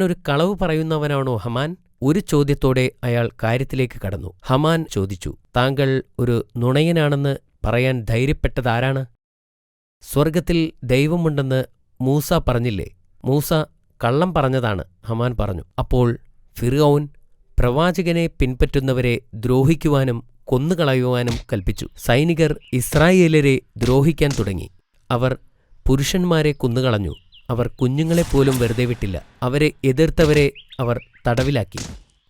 ഒരു കളവ് പറയുന്നവനാണോ ഹമാൻ? ഒരു ചോദ്യത്തോടെ അയാൾ കാര്യത്തിലേക്ക് കടന്നു. ഹമാൻ ചോദിച്ചു, താങ്കൾ ഒരു നുണയനാണെന്ന് പറയാൻ ധൈര്യപ്പെട്ടതാരാണ്? സ്വർഗത്തിൽ ദൈവമുണ്ടെന്ന് മൂസ പറഞ്ഞില്ലേ? മൂസ കള്ളം പറഞ്ഞതാണ്, ഹമാൻ പറഞ്ഞു. അപ്പോൾ ഫിർഔൻ പ്രവാചകനെ പിൻപറ്റുന്നവരെ ദ്രോഹിക്കുവാനും കൊന്നുകളയുവാനും കൽപ്പിച്ചു. സൈനികർ ഇസ്രായേലരെ ദ്രോഹിക്കാൻ തുടങ്ങി. അവർ പുരുഷന്മാരെ കൊന്നുകളഞ്ഞു. അവർ കുഞ്ഞുങ്ങളെപ്പോലും വെറുതെ വിട്ടില്ല. അവരെ എതിർത്തവരെ അവർ തടവിലാക്കി.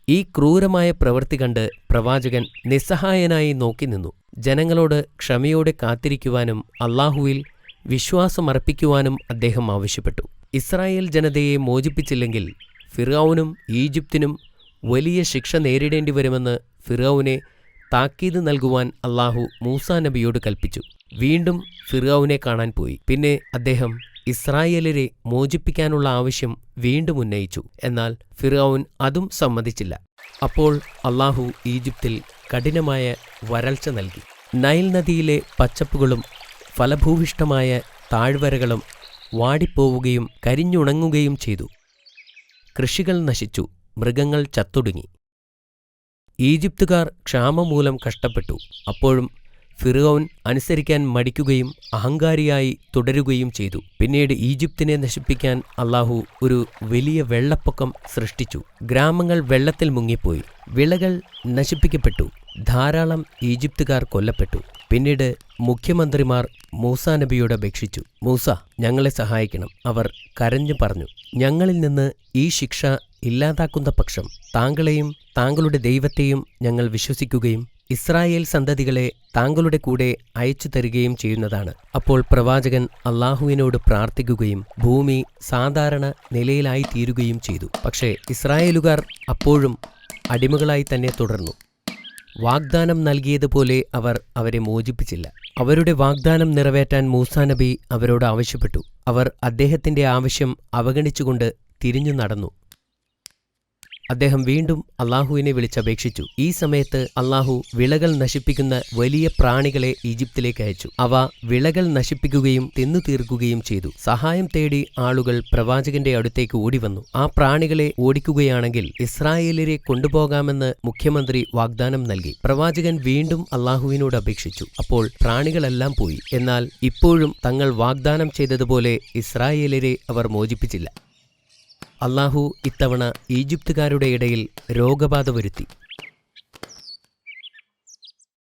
ഈ ക്രൂരമായ പ്രവൃത്തി കണ്ട് പ്രവാചകൻ നിസ്സഹായനായി നോക്കി നിന്നു. ജനങ്ങളോട് ക്ഷമയോടെ കാത്തിരിക്കുവാനും അല്ലാഹുവിൽ വിശ്വാസമർപ്പിക്കുവാനും അദ്ദേഹം ആവശ്യപ്പെട്ടു. ഇസ്രായേൽ ജനതയെ മോചിപ്പിച്ചില്ലെങ്കിൽ ഫിർഔനും ഈജിപ്തിനും വലിയ ശിക്ഷ നേരിടേണ്ടി വരുമെന്ന് ഫിർഔനെ താക്കീത് നൽകുവാൻ അല്ലാഹു മൂസാ നബിയോട് കൽപ്പിച്ചു. വീണ്ടും ഫിർഔനെ കാണാൻ പോയി. പിന്നെ അദ്ദേഹം ഇസ്രായേലരെ മോചിപ്പിക്കാനുള്ള ആവശ്യം വീണ്ടും ഉന്നയിച്ചു. എന്നാൽ ഫിർഔൻ അതും സമ്മതിച്ചില്ല. അപ്പോൾ അല്ലാഹു ഈജിപ്തിൽ കഠിനമായ വരൾച്ച നൽകി. നൈൽ നദിയിലെ പച്ചപ്പുകളും ഫലഭൂവിഷ്ടമായ താഴ്വരകളും വാടിപ്പോവുകയും കരിഞ്ഞുണങ്ങുകയും ചെയ്തു. കൃഷികൾ നശിച്ചു, മൃഗങ്ങൾ ചത്തൊടുങ്ങി. ഈജിപ്തുകാർ ക്ഷാമം മൂലം കഷ്ടപ്പെട്ടു. അപ്പോഴും ഫിർഔൻ അനുസരിക്കാൻ മടിക്കുകയും അഹങ്കാരിയായി തുടരുകയും ചെയ്തു. പിന്നീട് ഈജിപ്തിനെ നശിപ്പിക്കാൻ അല്ലാഹു ഒരു വലിയ വെള്ളപ്പൊക്കം സൃഷ്ടിച്ചു. ഗ്രാമങ്ങൾ വെള്ളത്തിൽ മുങ്ങിപ്പോയി. വിളകൾ നശിപ്പിക്കപ്പെട്ടു. ധാരാളം ഈജിപ്തുകാർ കൊല്ലപ്പെട്ടു. പിന്നീട് മുഖ്യമന്ത്രിമാർ മൂസാ നബിയോട് അപേക്ഷിച്ചു, മൂസ, ഞങ്ങളെ സഹായിക്കണം. അവർ കരഞ്ഞു പറഞ്ഞു, ഞങ്ങളിൽ നിന്ന് ഈ ശിക്ഷ ഇല്ലാതാക്കുന്ന പക്ഷം താങ്കളെയും താങ്കളുടെ ദൈവത്തെയും ഞങ്ങൾ വിശ്വസിക്കുകയും ഇസ്രായേൽ സന്തതികളെ താങ്കളുടെ കൂടെ അയച്ചു തരികയും ചെയ്യുന്നതാണ്. അപ്പോൾ പ്രവാചകൻ അല്ലാഹുവിനോട് പ്രാർത്ഥിക്കുകയും ഭൂമി സാധാരണ നിലയിലായി തീരുകയും ചെയ്തു. പക്ഷേ ഇസ്രായേലുകാർ അപ്പോഴും അടിമകളായി തന്നെ തുടർന്നു. വാഗ്ദാനം നൽകിയതുപോലെ അവർ അവരെ മോചിപ്പിച്ചില്ല. അവരുടെ വാഗ്ദാനം നിറവേറ്റാൻ മൂസാ നബി അവരോട് ആവശ്യപ്പെട്ടു. അവർ അദ്ദേഹത്തിന്റെ ആവശ്യം അവഗണിച്ചുകൊണ്ട് തിരിഞ്ഞു നടന്നു. അദ്ദേഹം വീണ്ടും അല്ലാഹുവിനെ വിളിച്ചപേക്ഷിച്ചു. ഈ സമയത്ത് അല്ലാഹു വിളകൾ നശിപ്പിക്കുന്ന വലിയ പ്രാണികളെ ഈജിപ്തിലേക്ക് അയച്ചു. അവ വിളകൾ നശിപ്പിക്കുകയും തിന്നു തീർക്കുകയും ചെയ്തു. സഹായം തേടി ആളുകൾ പ്രവാചകന്റെ അടുത്തേക്ക് ഓടിവന്നു. ആ പ്രാണികളെ ഓടിക്കുകയാണെങ്കിൽ ഇസ്രായേലരെ കൊണ്ടുപോകാമെന്ന് മുഖ്യമന്ത്രി വാഗ്ദാനം നൽകി. പ്രവാചകൻ വീണ്ടും അല്ലാഹുവിനോട് അപേക്ഷിച്ചു. അപ്പോൾ പ്രാണികളെല്ലാം പോയി. എന്നാൽ ഇപ്പോഴും തങ്ങൾ വാഗ്ദാനം ചെയ്തതുപോലെ ഇസ്രായേലരെ അവർ മോചിപ്പിച്ചില്ല. അല്ലാഹു ഇത്തവണ ഈജിപ്തുകാരുടെ ഇടയിൽ രോഗബാധ വരുത്തി.